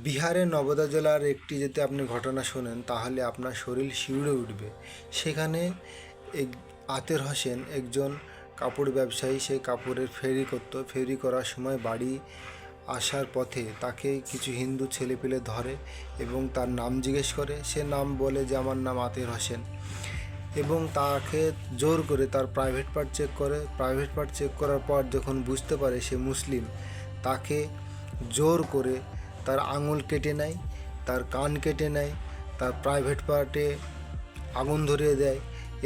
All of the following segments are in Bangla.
বিহারের নওদা জেলার একটি যদি আপনি ঘটনা শোনেন তাহলে আপনার শরীর শিউরে উঠবে। সেখানে আতের হোসেন একজন কাপড় ব্যবসায়ী, সেই কাপড়ের ফেরি করত। ফেরি করার সময় বাড়ি আসার পথে তাকে কিছু হিন্দু ছেলেপেলে ধরে এবং তার নাম জিজ্ঞেস করে। সে নাম বলে যে আমার নাম আতের হোসেন, এবং তাকে জোর করে তার প্রাইভেট পার্ট চেক করে। প্রাইভেট পার্ট চেক করার পর যখন বুঝতে পারে সে মুসলিম, তাকে জোর করে তার আঙুল কেটে নেয়, তার কান কেটে নেয়, তার প্রাইভেট পার্টে আগুন ধরিয়ে দেয়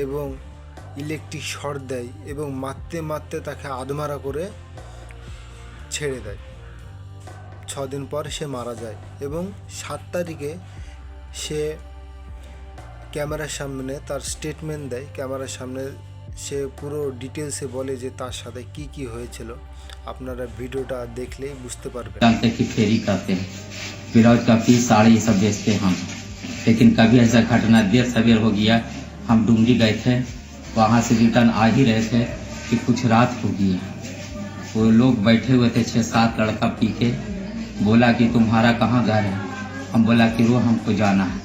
এবং ইলেকট্রিক শর্ট দেয় এবং মারতে মারতে তাকে আধমারা করে ছেড়ে দেয়। 6 দিন পর সে মারা যায় এবং 7 তারিখে সে ক্যামেরার সামনে তার স্টেটমেন্ট দেয়। ক্যামেরার সামনে সে পুরো ডিটেলসে বলে যে তার সাথে কি কি হয়েছিল। আপনারা ভিডিওটা দেখলেই বুঝতে পারবেন। जानते कि फेरी करते हैं, ब्लाउज का पीस साड़ी ये सब बेचते हैं हम। लेकिन कभी ऐसा घटना देर सवेर हो गया, हम डुमरी गए थे, वहाँ से रिटर्न आ ही रहे थे कि कुछ रात हो गई। वो लोग बैठे हुए थे 6-7 लड़का पी के, बोला कि तुम्हारा कहाँ घर है। हम बोला कि वो हमको जाना है।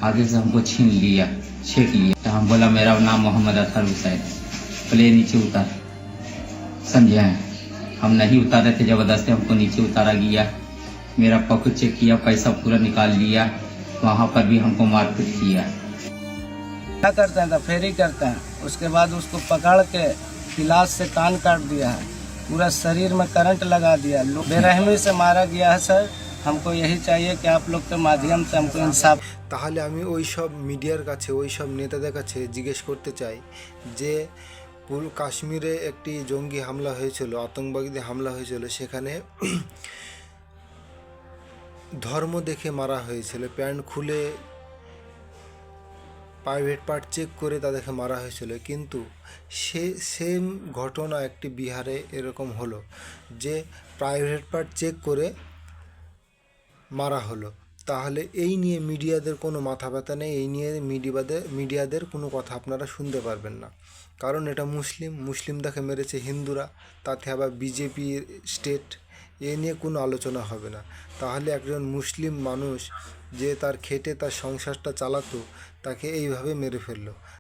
आगे से हमको छीन लिया, छेक लिया। तो हम बोला मेरा नाम मोहम्मद अतहर हुसैन। बोले नीचे उतर, समझे हैं। हम नहीं उतारे थे, जबरदस्ती हमको नीचे उतारा गया। मेरा पॉकेट चेक किया, पैसा पूरा निकाल लिया। वहाँ पर भी हमको मारपीट किया। क्या करते हैं तो फेरी करते हैं, उसके बाद उसको पकड़ के गिलास से कान काट दिया है, पूरा शरीर में करंट लगा दिया। बेरहमी से मारा गया है सर। हमको यही चाहिए कि आप लोग के माध्यम से हमको इंसाफ। তাহলে আমি ওই সব মিডিয়ার কাছে, ওই সব নেতাদের কাছে জিজ্ঞেস করতে চাই যে কাশ্মীরে একটি জঙ্গি হামলা হয়েছিল, আতঙ্কবাদী হামলা হয়েছিল, সেখানে ধর্ম দেখে মারা হয়েছিল। প্যান্ট খুলে প্রাইভেট পার্ট চেক করে তাদেরকে মারা হয়েছিল। কিন্তু সেম ঘটনা একটি বিহারে এরকম হলো যে প্রাইভেট পার্ট চেক করে মারা হলো। তাহলে এই নিয়ে মিডিয়াদের কোনো মাথা ব্যথা নেই, এই নিয়ে মিডিয়াদের কোনো কথা আপনারা শুনতে পারবেন না। কারণ এটা মুসলিমদেরকে মেরেছে হিন্দুরা, তাতে আবার বিজেপির স্টেট, এ নিয়ে কোনো আলোচনা হবে না। তাহলে একজন মুসলিম মানুষ যে তার খেটে তার সংসারটা চালাতো, তাকে এইভাবে মেরে ফেললো।